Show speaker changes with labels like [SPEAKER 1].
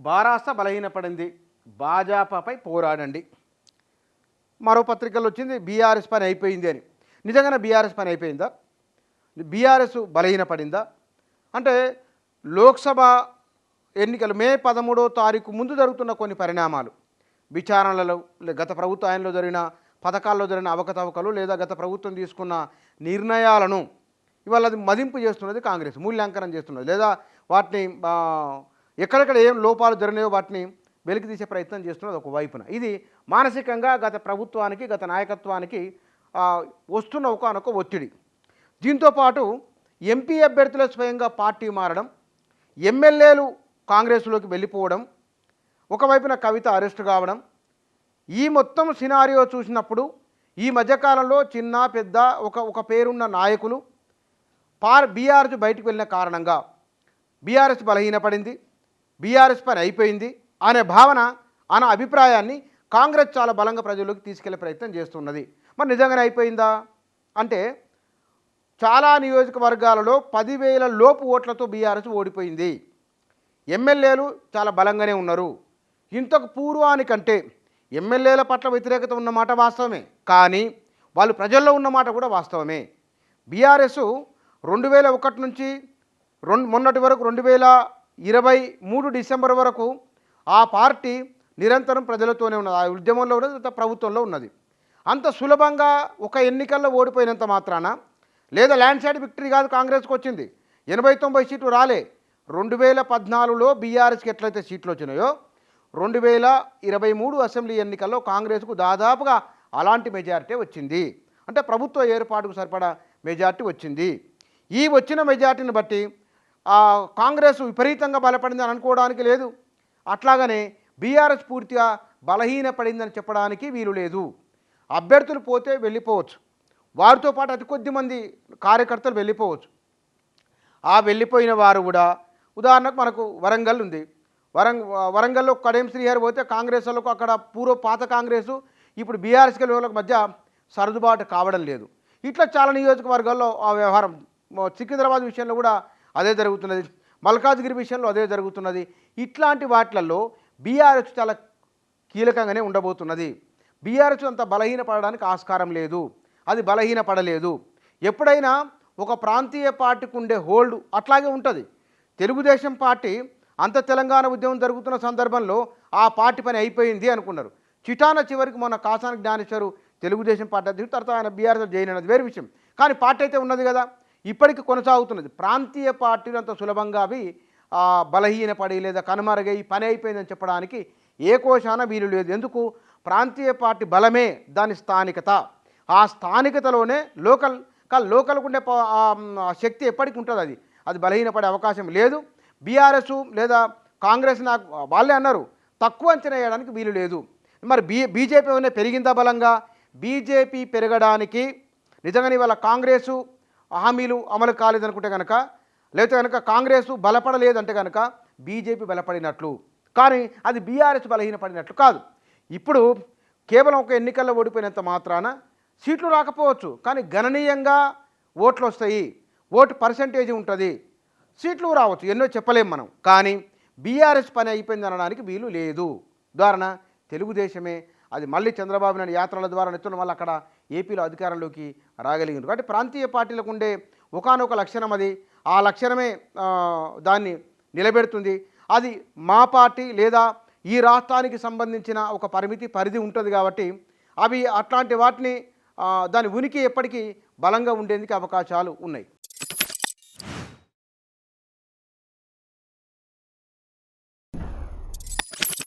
[SPEAKER 1] బారాస బలహీనపడింది, భాజపాపై పోరాడండి. మరో పత్రికల్లో వచ్చింది బీఆర్ఎస్ పని అయిపోయింది అని. నిజంగానే బీఆర్ఎస్ పని అయిపోయిందా? బీఆర్ఎస్ బలహీనపడిందా? అంటే లోక్సభ ఎన్నికలు మే 13వ తారీఖు ముందు జరుగుతున్న కొన్ని పరిణామాలు, విచారణలలో, గత ప్రభుత్వంలో జరిగిన పథకాల్లో జరిగిన అవకతవకలు, లేదా గత ప్రభుత్వం తీసుకున్న నిర్ణయాలను ఇవాళ అది మదింపు చేస్తున్నది కాంగ్రెస్, మూల్యాంకనం చేస్తున్నది, లేదా వాటిని ఎక్కడెక్కడ ఏం లోపాలు జరిగినాయో వాటిని వెలికి తీసే ప్రయత్నం చేస్తున్నది ఒకవైపున. ఇది మానసికంగా గత ప్రభుత్వానికి, గత నాయకత్వానికి వస్తున్న ఒకనొక ఒత్తిడి. దీంతోపాటు ఎంపీ అభ్యర్థుల స్వయంగా పార్టీ మారడం, ఎమ్మెల్యేలు కాంగ్రెస్లోకి వెళ్ళిపోవడం, ఒకవైపున కవిత అరెస్టు కావడం, ఈ మొత్తం సినారియో చూసినప్పుడు ఈ మధ్యకాలంలో చిన్న పెద్ద ఒక పేరున్న నాయకులు బీఆర్ఎస్ బయటకు వెళ్ళిన కారణంగా బీఆర్ఎస్ బలహీనపడింది, బీఆర్ఎస్ పని అయిపోయింది అనే భావన, అనే అభిప్రాయాన్ని కాంగ్రెస్ చాలా బలంగా ప్రజల్లోకి తీసుకెళ్లే ప్రయత్నం చేస్తున్నది. మరి నిజంగానే అయిపోయిందా అంటే, చాలా నియోజకవర్గాలలో 10,000 లోపు ఓట్లతో బీఆర్ఎస్ ఓడిపోయింది. ఎమ్మెల్యేలు చాలా బలంగానే ఉన్నారు. ఇంతకు పూర్వానికంటే ఎమ్మెల్యేల పట్ల వ్యతిరేకత ఉన్నమాట వాస్తవమే, కానీ వాళ్ళు ప్రజల్లో ఉన్నమాట కూడా వాస్తవమే. బీఆర్ఎస్ 2001 నుంచి మొన్నటి వరకు 2023 డిసెంబర్ వరకు ఆ పార్టీ నిరంతరం ప్రజలతోనే ఉన్నది, ఆ ఉద్యమంలో ఉన్నది, ప్రభుత్వంలో ఉన్నది. అంత సులభంగా ఒక ఎన్నికల్లో ఓడిపోయినంత మాత్రాన, లేదా ల్యాండ్ స్లైడ్ విక్టరీ కాదు కాంగ్రెస్కి వచ్చింది, 80-90 సీట్లు రాలే. 2014లో బీఆర్ఎస్కి ఎట్లయితే సీట్లు వచ్చినాయో 2023 అసెంబ్లీ ఎన్నికల్లో కాంగ్రెస్కు దాదాపుగా అలాంటి మెజారిటీ వచ్చింది. అంటే ప్రభుత్వ ఏర్పాటుకు సరిపడా మెజారిటీ వచ్చింది. ఈ వచ్చిన మెజారిటీని బట్టి కాంగ్రెస్ విపరీతంగా బలపడింది అని అనుకోవడానికి లేదు. అట్లాగనే బీఆర్ఎస్ పూర్తిగా బలహీనపడిందని చెప్పడానికి వీలు లేదు. అభ్యర్థులు పోతే వెళ్ళిపోవచ్చు, వారితో పాటు అతి కొద్ది మంది కార్యకర్తలు వెళ్ళిపోవచ్చు. ఆ వెళ్ళిపోయిన వారు కూడా, ఉదాహరణకు మనకు వరంగల్ ఉంది, వరంగల్లో కడియం శ్రీహరి పోతే కాంగ్రెస్ వాళ్ళకు అక్కడ పాత కాంగ్రెసు ఇప్పుడు బీఆర్ఎస్కి వాళ్ళకి మధ్య సర్దుబాటు కావడం లేదు. ఇట్లా చాలా నియోజకవర్గాల్లో ఆ వ్యవహారం, సికింద్రాబాద్ విషయంలో కూడా అదే జరుగుతున్నది, మల్కాజ్గిరి విషయంలో అదే జరుగుతున్నది. ఇట్లాంటి వాటిలలో బీఆర్ఎస్ చాలా కీలకంగానే ఉండబోతున్నది. బీఆర్ఎస్ అంత బలహీనపడడానికి ఆస్కారం లేదు, అది బలహీనపడలేదు. ఎప్పుడైనా ఒక ప్రాంతీయ పార్టీకి ఉండే హోల్డ్ అట్లాగే ఉంటుంది. తెలుగుదేశం పార్టీ అంత తెలంగాణ ఉద్యమం జరుగుతున్న సందర్భంలో ఆ పార్టీ పని అయిపోయింది అనుకున్నారు. చివరికి మొన్న కాసాని జ్ఞానేశ్వరు తెలుగుదేశం పార్టీ అధ్యక్షుడు, తర్వాత ఆయన బీఆర్ఎస్ జాయిన్ అయినది వేరే విషయం, కానీ పార్టీ అయితే ఉన్నది కదా, ఇప్పటికి కొనసాగుతున్నది. ప్రాంతీయ పార్టీలు అంత సులభంగా అవి బలహీనపడి లేదా కనుమరుగై పని అయిపోయిందని చెప్పడానికి ఏ కోశాన వీలు లేదు. ఎందుకు? ప్రాంతీయ పార్టీ బలమే దాని స్థానికత. ఆ స్థానికతలోనే లోకల్కు ఉండే శక్తి ఎప్పటికి ఉంటుంది, అది బలహీనపడే అవకాశం లేదు. బీఆర్ఎస్ లేదా కాంగ్రెస్ నాకు వాళ్ళే అన్నారు తక్కువ అంచనా వేయడానికి వీలు లేదు. మరి బీజేపీ ఏమైనా పెరిగిందా బలంగా? బీజేపీ పెరగడానికి నిజంగానే ఇవాళ కాంగ్రెసు హామీలు అమలు కాలేదనుకుంటే కనుక, లేకపోతే కనుక కాంగ్రెసు బలపడలేదంటే కనుక బీజేపీ బలపడినట్లు, కానీ అది బీఆర్ఎస్ బలహీనపడినట్లు కాదు. ఇప్పుడు కేవలం ఒక ఎన్నికల్లో ఓడిపోయినంత మాత్రాన సీట్లు రాకపోవచ్చు, కానీ గణనీయంగా ఓట్లు వస్తాయి, ఓటు పర్సెంటేజ్ ఉంటుంది, సీట్లు రావచ్చు, ఎన్నో చెప్పలేం మనం. కానీ బీఆర్ఎస్ పని అయిపోయింది అనడానికి వీలు లేదు. ఉదాహరణ తెలుగుదేశమే, అది మళ్ళీ చంద్రబాబు నాయుడు యాత్రల ద్వారా నెత్తున్న వల్ల అక్కడ ఏపీలో అధికారంలోకి రాగలిగింది. కాబట్టి ప్రాంతీయ పార్టీలకు ఉండే ఒకానొక లక్షణం అది, ఆ లక్షణమే దాన్ని నిలబెడుతుంది. అది మా పార్టీ లేదా ఈ రాష్ట్రానికి సంబంధించిన ఒక పరిధి ఉంటుంది కాబట్టి అవి అట్లాంటి వాటిని దాని ఉనికి ఎప్పటికీ బలంగా ఉండేందుకు అవకాశాలు ఉన్నాయి.